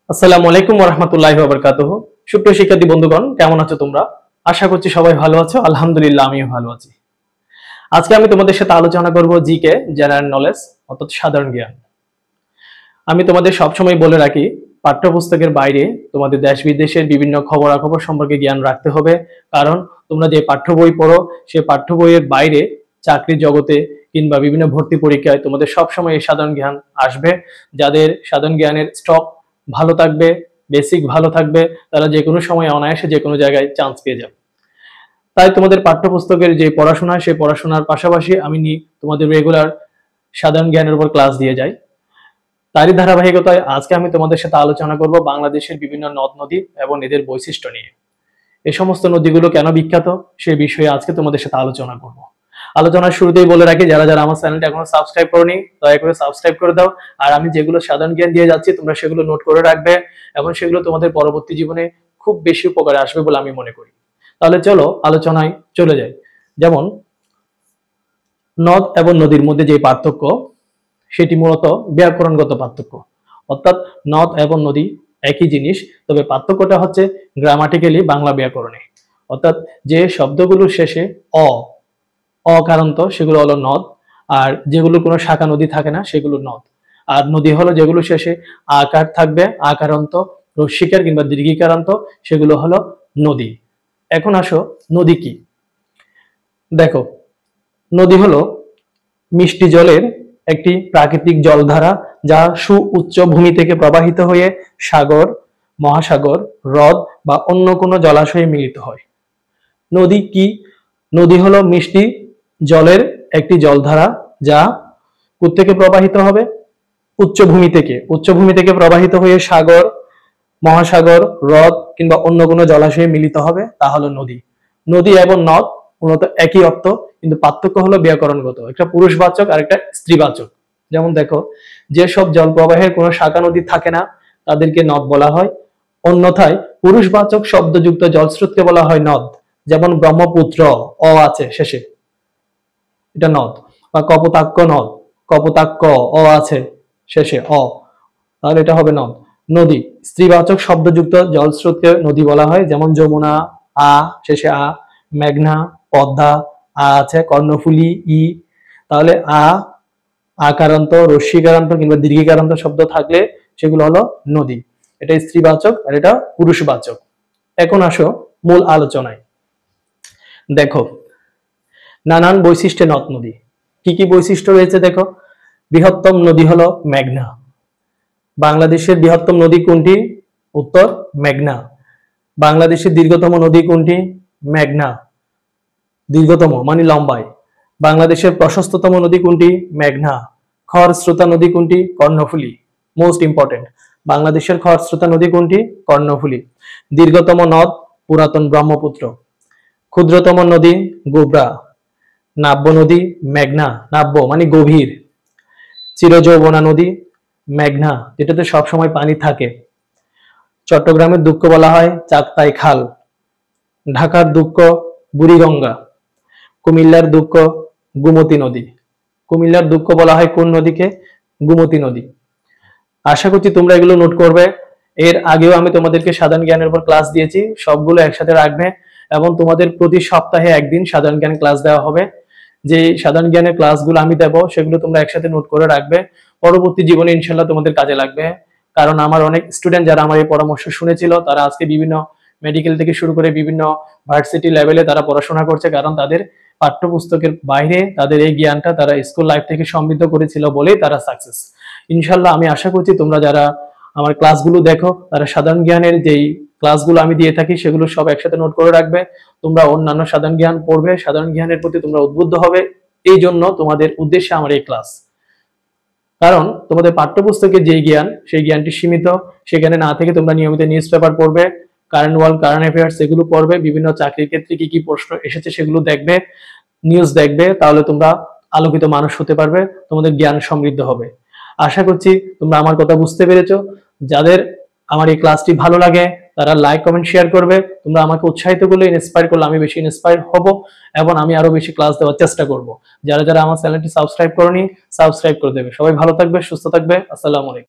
আসসালামু আলাইকুম ওয়া রাহমাতুল্লাহি ওয়া বারাকাতুহু। সুপ্রিয় শিক্ষার্থী বন্ধুগণ, কেমন আছো তোমরা? আশা করছি সবাই ভালো আছো। আলহামদুলিল্লাহ আমিও ভালো আছি। আজকে আমি তোমাদের সাথে আলোচনা করব জিকে, জেনারেল নলেজ অর্থাৎ সাধারণ জ্ঞান। আমি তোমাদের সবসময় বলে রাখি, পাঠ্যপুস্তকের বাইরে তোমাদের দেশ বিদেশের বিভিন্ন খবরাখবর সম্পর্কে জ্ঞান রাখতে হবে। কারণ তোমরা যে পাঠ্য বই পড়ো, সেই পাঠ্য বইয়ের বাইরে চাকরির জগতে কিংবা বিভিন্ন ভর্তি পরীক্ষায় তোমাদের সবসময় এই সাধারণ জ্ঞান আসবে। যাদের সাধারণ জ্ঞানের স্টক ভালো থাকবে, বেসিক ভালো থাকবে, তারা যে কোনো সময় অনায়াসে যে কোনো জায়গায় চান্স পেয়ে যাবে। তাই তোমাদের পাঠ্যপুস্তকের যে পড়াশোনা, সেই পড়াশোনার পাশাপাশি আমি তোমাদের রেগুলার সাধারণ জ্ঞানের উপর ক্লাস দিয়ে যাই। তারই ধারাবাহিকতায় আজকে আমি তোমাদের সাথে আলোচনা করব বাংলাদেশের বিভিন্ন নদ নদী এবং এদের বৈশিষ্ট্য নিয়ে। এই সমস্ত নদীগুলো কেন বিখ্যাত সে বিষয়ে আজকে তোমাদের সাথে আলোচনা করব। আলোচনার শুরুতেই বলে রাখি, যারা যারা আমার চ্যানেলটা এখনো সাবস্ক্রাইব করোনি দয়া করে সাবস্ক্রাইব করে দাও। আর আমি যেগুলো সাধারণ জ্ঞান দিয়ে যাচ্ছি তোমরা সেগুলো নোট করে রাখবে এবং সেগুলো তোমাদের পরবর্তী জীবনে খুব বেশি উপকারে আসবে বলে আমি মনে করি। তাহলে চলো আলোচনায় চলে যাই। যেমন নদ এবং নদীর মধ্যে যে পার্থক্য, সেটি মূলত ব্যাকরণগত পার্থক্য। অর্থাৎ নদ এবং নদী একই জিনিস, তবে পার্থক্যটা হচ্ছে গ্রামাটিক্যালি বাংলা ব্যাকরণে। অর্থাৎ যে শব্দগুলোর শেষে অকারান্ত সেগুলো হলো নদ, আর যেগুলো কোনো শাখা নদী থাকে না সেগুলো নদ। আর নদী হলো যেগুলো শেষে আকার থাকবে, আকারান্ত, রস্যিকার কিংবা দীর্ঘিকারান্ত, সেগুলো হলো নদী। এখন আসো নদী কি। দেখো, নদী হলো মিষ্টি জলের একটি প্রাকৃতিক জলধারা, যা সুউচ্চ ভূমি থেকে প্রবাহিত হয়ে সাগর, মহাসাগর, হ্রদ বা অন্য কোনো জলাশয়ে মিলিত হয়। নদী কি? নদী হলো মিষ্টি জলের একটি জলধারা, যা কোত্থেকে প্রবাহিত হবে? উচ্চভূমি থেকে প্রবাহিত হয়ে সাগর, মহাসাগর, হ্রদ কিংবা অন্য কোনো জলাশয়ে মিলিত হবে, তা হলো নদী। নদী এবং নদ মূলত একই অর্থ, কিন্তু পার্থক্য হলো ব্যাকরণগত। একটা পুরুষবাচক আর একটা স্ত্রীবাচক। যেমন দেখো, যেসব জল প্রবাহের কোনো শাখা নদী থাকে না তাদেরকে নদ বলা হয়। অন্যথায় পুরুষবাচক শব্দযুক্ত জলস্রোতকে বলা হয় নদ। যেমন ব্রহ্মপুত্র, আছে শেষে, এটা নদ। বা কপোতাক্ষ নদ, কপোতাক্ষ আছে শেষে, তাহলে এটা হবে নদ। নদী স্ত্রীবাচক শব্দযুক্ত জলস্রোতকে নদী বলা হয়। যেমন যমুনা, শেষে মেঘনা, পদ্মা, আছে কর্ণফুলী, তাহলে আকারান্ত, রস্যিকারান্ত কিংবা দীর্ঘিকারান্ত শব্দ থাকলে সেগুলো হলো নদী। এটা স্ত্রীবাচক আর এটা পুরুষবাচক। এখন আসো মূল আলোচনায়। দেখো, নানান বৈশিষ্ট্যে নদ নদী। কি কি বৈশিষ্ট্য রয়েছে দেখো। বৃহত্তম নদী হলো মেঘনা। বাংলাদেশের বৃহত্তম নদী কোনটি? উত্তর মেঘনা। বাংলাদেশের দীর্ঘতম নদী কোনটি? মেঘনা। দীর্ঘতম মানে লম্বায়। বাংলাদেশের প্রশস্ততম নদী কোনটি? মেঘনা। খরস্রোতা নদী কোনটি? কর্ণফুলী। মোস্ট ইম্পর্টেন্ট, বাংলাদেশের খরস্রোতা নদী কোনটি? কর্ণফুলী। দীর্ঘতম নদ পুরাতন ব্রহ্মপুত্র। ক্ষুদ্রতম নদী গোবরা। নাব্য নদী মেঘনা, নাব্য মানে গভীর। চিরযৌবনা নদী মেঘনা, যেটাতে সবসময় পানি থাকে। চট্টগ্রামের দুঃখ বলা হয় চাকতাই খাল। ঢাকার দুঃখ বুড়িগঙ্গা। কুমিল্লার দুঃখ গোমতী নদী। কুমিল্লার দুঃখ বলা হয় কোন নদীকে? গোমতী নদী। আশা করছি তোমরা এগুলো নোট করবে। এর আগেও আমি তোমাদেরকে সাধারণ জ্ঞানের উপর ক্লাস দিয়েছি, সবগুলো একসাথে রাখবে এবং তোমাদের প্রতি সপ্তাহে একদিন সাধারণ জ্ঞান ক্লাস দেওয়া হবে। যে সাধারণ জ্ঞানের ক্লাসগুলো আমি দেব সেগুলো তোমরা একসাথে নোট করে রাখবে। পরবর্তী জীবনে ইনশাল্লাহ তোমাদের কাজে লাগবে। কারণ আমার অনেক স্টুডেন্ট যারা আমার এই পরামর্শ শুনেছিল, তারা আজকে বিভিন্ন মেডিকেল থেকে শুরু করে বিভিন্ন ভার্সিটি লেভেলে তারা পড়াশোনা করছে, কারণ তাদের পাঠ্যপুস্তকের বাইরে তাদের এই জ্ঞানটা তারা স্কুল লাইফ থেকে সমৃদ্ধ করেছিল বলেই তারা সাকসেস। ইনশাল্লাহ আমি আশা করছি তোমরা যারা আমার ক্লাসগুলো দেখো তারা সাধারণ জ্ঞানের যেই ক্লাসগুলো আমি দিয়ে থাকি সেগুলো সব একসাথে নোট করে রাখবে। তোমরা অন্যান্য সাধারণ জ্ঞান পড়বে, সাধারণ জ্ঞানের প্রতি তোমরা উদ্বুদ্ধ হবে। এই জন্য তোমাদের উদ্দেশ্যে আমার এই ক্লাস। কারণ তোমাদের পাঠ্যপুস্তকের যে জ্ঞান, সেই জ্ঞানটি সীমিত। সেখানে না থেকে তোমরা নিয়মিত নিউজ পেপার পড়বে, কারেন্ট ওয়ার্ল্ড, কারেন্ট অ্যাফেয়ার্স এগুলো পড়বে, বিভিন্ন চাকরির ক্ষেত্রে কি কি প্রশ্ন এসেছে সেগুলো দেখবে, নিউজ দেখবে। তাহলে তোমরা আলোকিত মানুষ হতে পারবে, তোমাদের জ্ঞান সমৃদ্ধ হবে। আশা করছি তোমরা আমার কথা বুঝতে পেরেছো। যাদের আমার এই ক্লাসটি ভালো লাগে তারা লাইক, কমেন্ট, শেয়ার করবে। তোমরা আমাকে উৎসাহিত করলে, ইন্সপায়ার করলে আমি বেশি ইন্সপায়ার হব এবং আমি আরো বেশি ক্লাস দেওয়ার চেষ্টা করব। যারা যারা আমার চ্যানেলটি সাবস্ক্রাইব করনি সাবস্ক্রাইব করে দেবে। সবাই ভালো থাকবে, সুস্থ থাকবে। আসসালামু আলাইকুম।